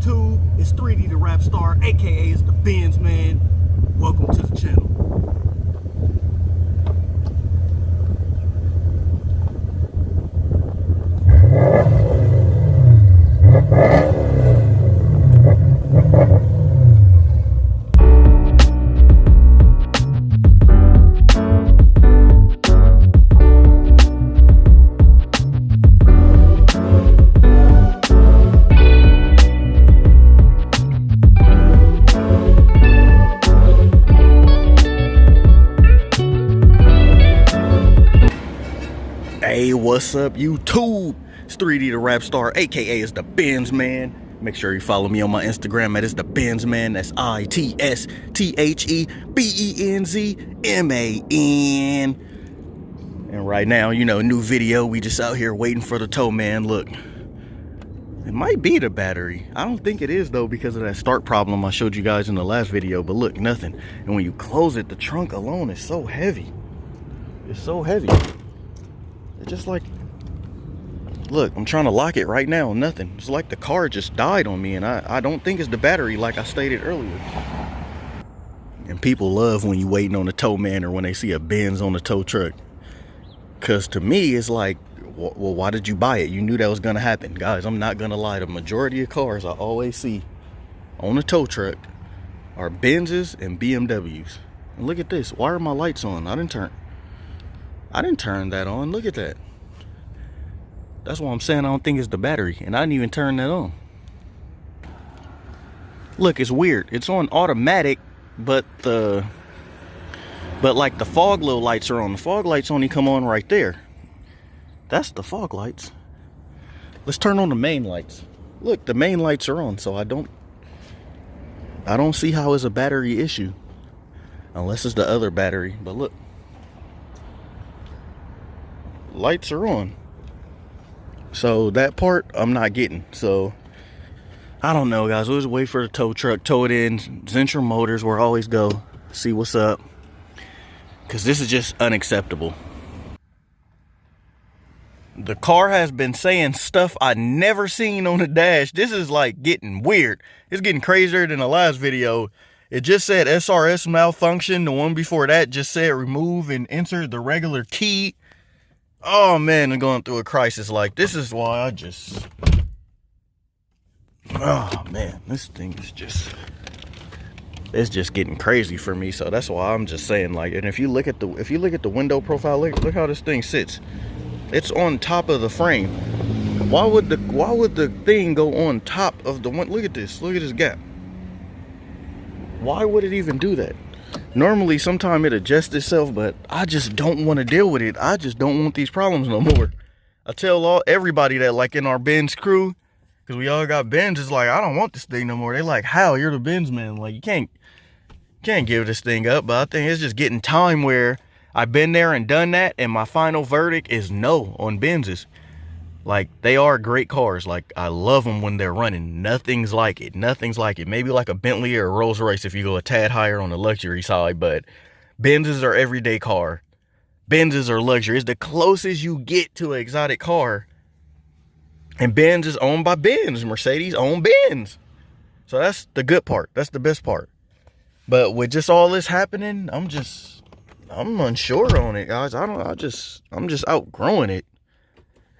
YouTube? It's 3D the Rap Star, aka it's the BENZMAN. Welcome to the channel. Hey, what's up, YouTube? It's 3D the Rap Star, aka it's the BENZMAN. Make sure you follow me on my Instagram at it's the BENZMAN. That's itsthebenzman. And right now, you know, new video. We just out here waiting for the tow man. Look, it might be the battery. I don't think it is though, because of that start problem I showed you guys in the last video. But look, nothing. And when you close it, the trunk alone is so heavy. It's so heavy. It's just like, look, I'm trying to lock it right now, nothing. It's like the car just died on me, and I don't think it's the battery like I stated earlier. And people love when you waiting on a tow man or when they see a Benz on the tow truck. Because to me, it's like, well, why did you buy it? You knew that was going to happen. Guys, I'm not going to lie. The majority of cars I always see on the tow truck are Benzes and BMWs. And look at this. Why are my lights on? I didn't turn that on. Look at that. That's why I'm saying I don't think it's the battery. And I didn't even turn that on. Look, it's weird. It's on automatic, but like the fog little lights are on. The fog lights only come on right there. That's the fog lights. Let's turn on the main lights. Look, the main lights are on, so I don't see how it's a battery issue. Unless it's the other battery. But look. Lights are on. So that part I'm not getting. So I don't know, guys. We'll just wait for the tow truck, tow it in. Zentra Motors, where I always go, see what's up, because this is just unacceptable. The car has been saying stuff I never seen on the dash. This is like getting weird. It's getting crazier than the last video. It just said SRS malfunction. The one before that just said remove and insert the regular key. Oh man, I'm going through a crisis. Like, this is why oh man, this thing is it's just getting crazy for me. So that's why I'm just saying, like, and if you look at the window profile, look how this thing sits. It's on top of the frame. Why would the thing go on top of the one? Look at this gap. Why would it even do that? Normally, sometimes it adjusts itself, but I just don't want to deal with it. I just don't want these problems no more. I tell everybody that, like, in our Benz crew, because we all got Benz, it's like, I don't want this thing no more. They like, how? You're the BENZMAN. Like, you can't give this thing up. But I think it's just getting time where I've been there and done that, and my final verdict is no on Benzes. Like, they are great cars. Like, I love them when they're running. Nothing's like it. Nothing's like it. Maybe like a Bentley or a Rolls Royce if you go a tad higher on the luxury side. But Benzes are everyday car. Benzes are luxury. It's the closest you get to an exotic car. And Benz is owned by Benz. Mercedes own Benz. So that's the good part. That's the best part. But with just all this happening, I'm unsure on it, guys. I'm just outgrowing it.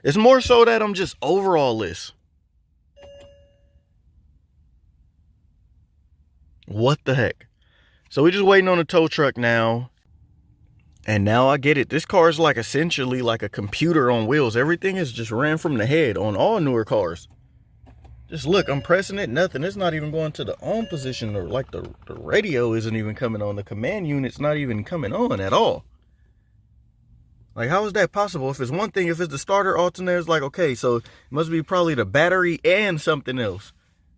It's more so that I'm just over all this. What the heck? So we're just waiting on a tow truck now. And now I get it. This car is like essentially like a computer on wheels. Everything is just ran from the head on all newer cars. Just look, I'm pressing it, nothing. It's not even going to the on position, or like the radio isn't even coming on. The command unit's not even coming on at all. Like, how is that possible? If it's one thing, if it's the starter alternator, it's like, okay, so it must be probably the battery and something else.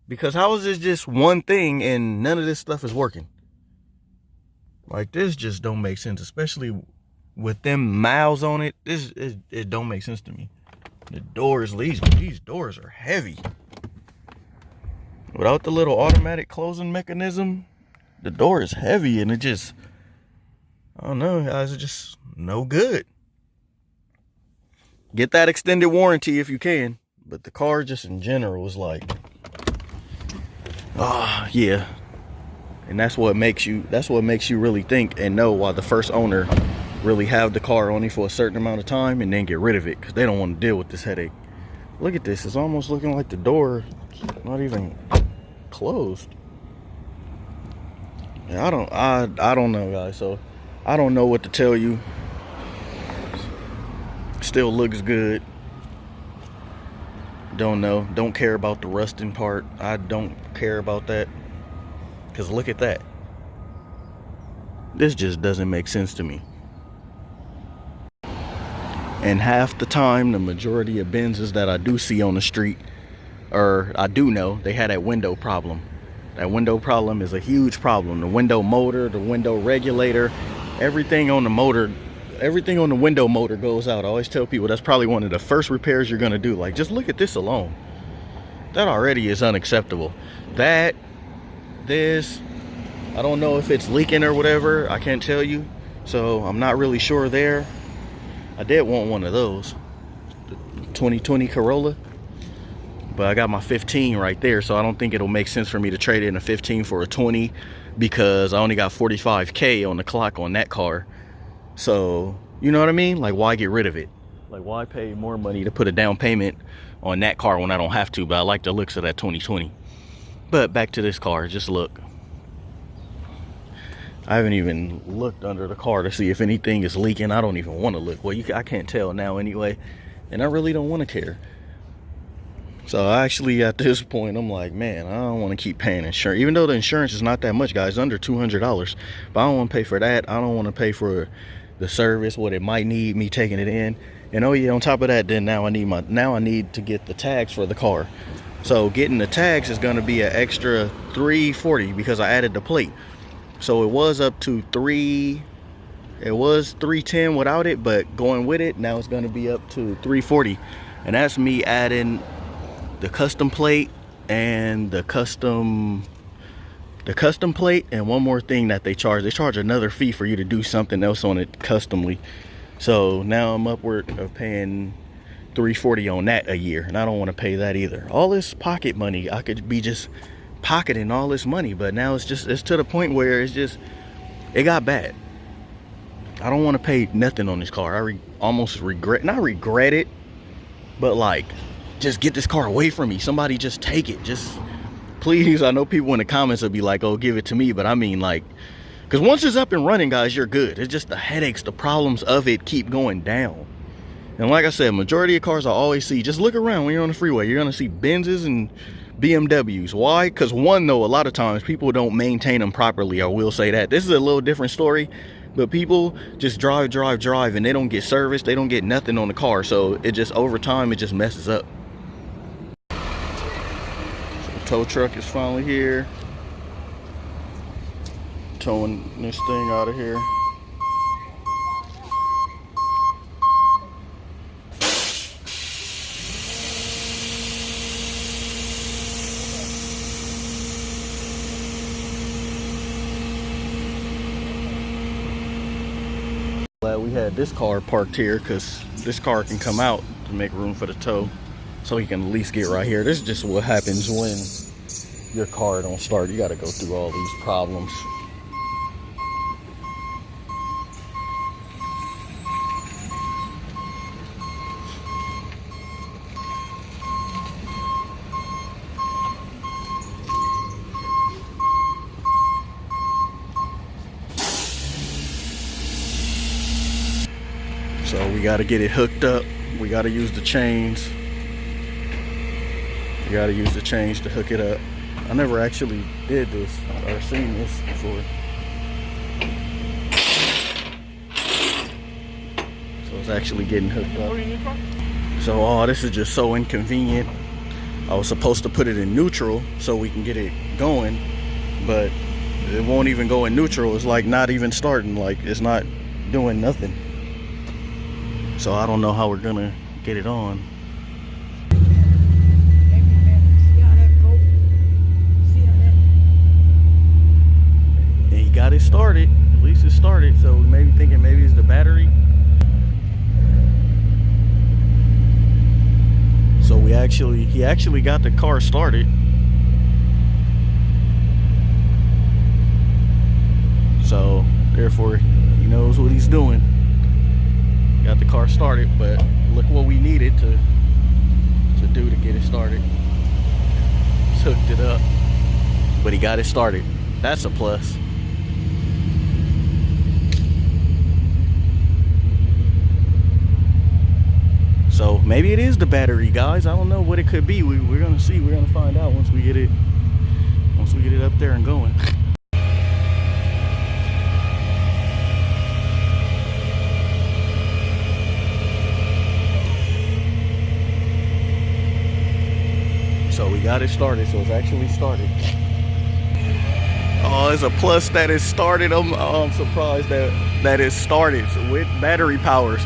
Because how is this just one thing and none of this stuff is working? Like, this just don't make sense, especially with them miles on it. It don't make sense to me. The doors, these doors are heavy. Without the little automatic closing mechanism, the door is heavy, and it just, I don't know, guys, it's just no good. Get that extended warranty if you can. But the car just in general is like, Yeah. And that's what makes you really think and know why the first owner really have the car only for a certain amount of time and then get rid of it, because they don't want to deal with this headache. Look at this. It's almost looking like the door not even closed. Yeah, I don't know, guys. So I don't know what to tell you. Still looks good. Don't know. Don't care about the rusting part. I don't care about that. Because look at that. This just doesn't make sense to me. And half the time, the majority of Benzes that I do see on the street, or I do know, they had that window problem. That window problem is a huge problem. The window motor, the window regulator, everything on the motor, everything on the window motor goes out. I always tell people that's probably one of the first repairs you're gonna do. Like, just look at this alone. That already is unacceptable. This, I don't know if it's leaking or whatever. I can't tell you. So I'm not really sure there. I did want one of those, the 2020 Corolla. But I got my 15 right there, so I don't think it'll make sense for me to trade in a 15 for a 20, because I only got 45K on the clock on that car. So, you know what I mean? Like, why get rid of it? Like, why pay more money to put a down payment on that car when I don't have to? But I like the looks of that 2020. But back to this car, just look. I haven't even looked under the car to see if anything is leaking. I don't even want to look. Well, I can't tell now anyway, and I really don't want to care. So actually at this point, I'm like, man, I don't want to keep paying insurance. Even though the insurance is not that much, guys, under $200. But I don't want to pay for that. I don't want to pay for the service, what it might need me taking it in. And oh yeah, on top of that, then now I need to get the tags for the car. So getting the tags is going to be an extra $340 because I added the plate. So it was up to $310 without it, but going with it, now it's going to be up to $340. And that's me adding the custom plate and the custom plate, and one more thing that they charge another fee for you to do something else on it customly. So now I'm upward of paying $340 on that a year, and I don't want to pay that either. All this pocket money, I could be just pocketing all this money, but now it's to the point where it got bad. I don't want to pay nothing on this car. I almost not regret it, but like, just get this car away from me. Somebody just take it. Just please. I know people in the comments will be like, oh, give it to me. But I mean, like, because once it's up and running, guys, you're good. It's just the headaches, the problems of it keep going down. And like I said, majority of cars I always see, just look around when you're on the freeway, you're going to see Benzes and BMWs. Why? Because one, though, a lot of times people don't maintain them properly. I will say that. This is a little different story. But people just drive, and they don't get service. They don't get nothing on the car. So it just, over time, it just messes up. Tow truck is finally here, towing this thing out of here. Glad we had this car parked here, because this car can come out to make room for the tow. So you can at least get right here. This is just what happens when your car don't start. You got to go through all these problems. So we got to get it hooked up. We got to use the chains. You gotta use the chains to hook it up. I never actually did this or seen this before. So it's actually getting hooked up. So, oh, this is just so inconvenient. I was supposed to put it in neutral so we can get it going, but it won't even go in neutral. It's like not even starting, like it's not doing nothing. So I don't know how we're gonna get it on. Got it started. At least it started. So we may be thinking maybe it's the battery. So he actually got the car started. So therefore, he knows what he's doing. Got the car started, but look what we needed to do to get it started. Just hooked it up, but he got it started. That's a plus. So maybe it is the battery, guys. I don't know what it could be. We're gonna see. We're gonna find out once we get it up there and going. So we got it started. So it's actually started. Oh, it's a plus that it started. I'm surprised that it started with battery powers.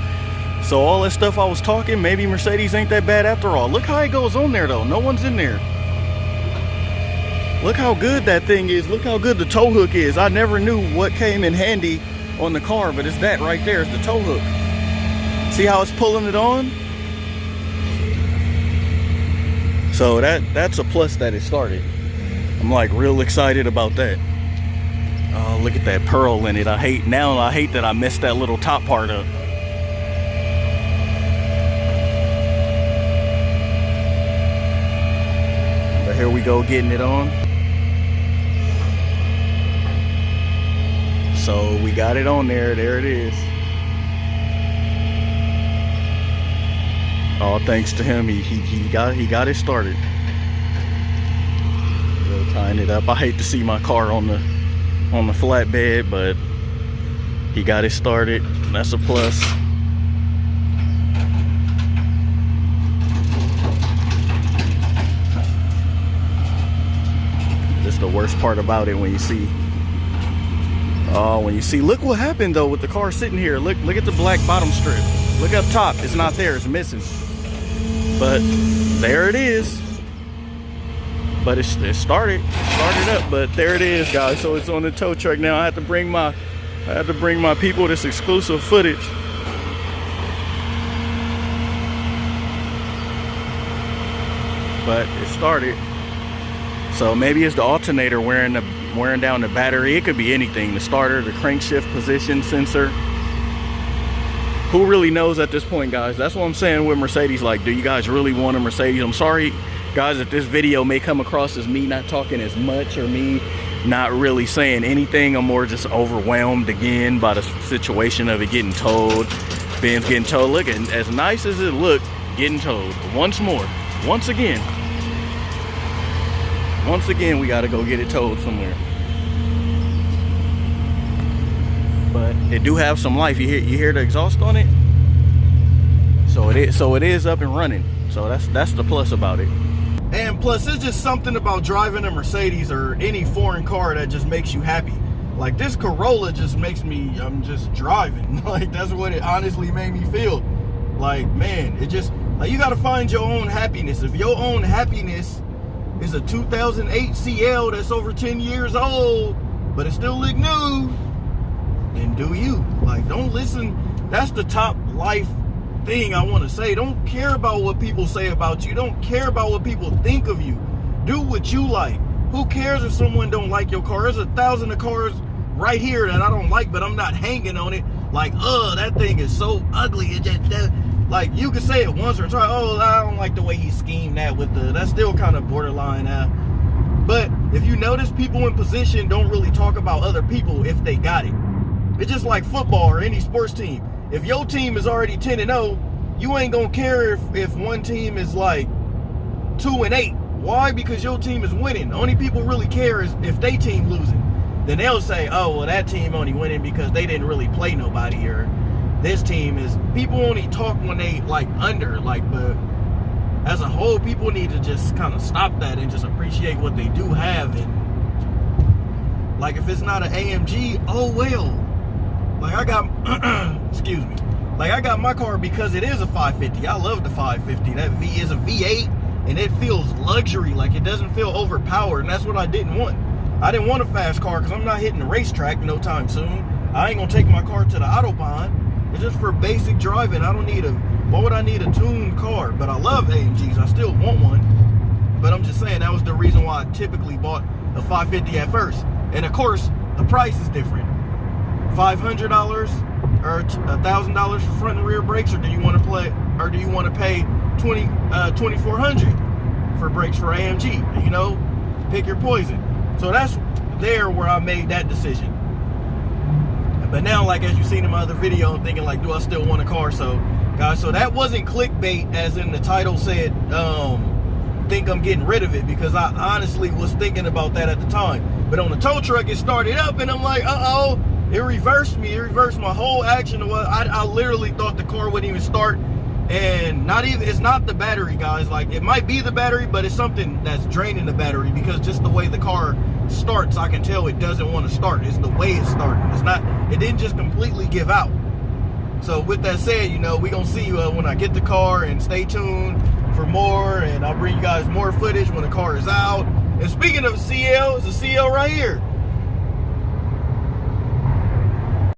So all that stuff I was talking, maybe Mercedes ain't that bad after all. Look how it goes on there though. No one's in there. Look how good that thing is. Look how good the tow hook is. I never knew what came in handy on the car, but it's that right there. It's the tow hook. See how it's pulling it on? So that's a plus that it started. I'm like real excited about that. Oh, look at that pearl in it. I hate that I messed that little top part up. But here we go, getting it on. So we got it on there. There it is. All thanks to him, he got it started. Really tying it up. I hate to see my car on the flatbed, but he got it started. That's a plus. That's the worst part about it when you see. Oh, when you see, look what happened though with the car sitting here. Look at the black bottom strip. Look up top. It's not there. It's missing. But there it is. But it started up. But there it is, guys. So it's on the tow truck now. I have to bring my people this exclusive footage. But it started. So maybe it's the alternator wearing down the battery. It could be anything. The starter, the crankshaft position sensor. Who really knows at this point, guys? That's what I'm saying with Mercedes. Like, do you guys really want a Mercedes? I'm sorry, guys, if this video may come across as me not talking as much or me not really saying anything. I'm more just overwhelmed again by the situation of it getting towed. Ben's getting towed. Look, and as nice as it looked, getting towed once more. Once again, we got to go get it towed somewhere. But it do have some life. You hear the exhaust on it. So it is up and running. So that's the plus about it. And plus, it's just something about driving a Mercedes or any foreign car that just makes you happy. Like this Corolla just makes me, I'm just driving. Like that's what it honestly made me feel. Like, man, it just, like you got to find your own happiness. If your own happiness is a 2008 CL that's over 10 years old, but it still look new, then do you. Like, don't listen. That's the top life thing I want to say. Don't care about what people say about you. Don't care about what people think of you. Do what you like. Who cares if someone don't like your car? There's 1,000 of cars right here that I don't like, but I'm not hanging on it. Like, that thing is so ugly. It just, like, you can say it once or twice. Oh, I don't like the way he schemed that with the, that's still kind of borderline. But if you notice, people in position don't really talk about other people if they got it. It's just like football or any sports team. If your team is already 10-0, you ain't gonna care if one team is like 2-8. Why? Because your team is winning. The only people really care is if they team losing. Then they'll say, oh, well, that team only winning because they didn't really play nobody, or this team is, people only talk when they like under, like, but as a whole, people need to just kind of stop that and just appreciate what they do have. And like, if it's not an AMG, oh well. Like I got, excuse me, like I got my car because it is a 550. I love the 550. That V is a V8 and it feels luxury. Like it doesn't feel overpowered, and that's what I didn't want. I didn't want a fast car because I'm not hitting the racetrack no time soon. I ain't gonna take my car to the Autobahn. It's just for basic driving. I don't need why would I need a tuned car? But I love AMGs. I still want one. But I'm just saying that was the reason why I typically bought a 550 at first. And of course, the price is different. $500 or $1,000 for front and rear brakes, or do you want to pay $2,400 for brakes for AMG? You know, pick your poison. So that's there where I made that decision. But now, like as you seen in my other video, I'm thinking like, do I still want a car? So guys, so that wasn't clickbait, as in the title said, think I'm getting rid of it, because I honestly was thinking about that at the time. But on the tow truck, it started up, and I'm like, uh-oh, it reversed me. It reversed my whole action. I literally thought the car wouldn't even start. And it's not the battery, guys. Like, it might be the battery, but it's something that's draining the battery, because just the way the car starts, I can tell it doesn't want to start. It's the way it's starting. It didn't just completely give out. So with that said, you know, we're going to see when I get the car, and stay tuned for more, and I'll bring you guys more footage when the car is out. And speaking of CL, it's a CL right here.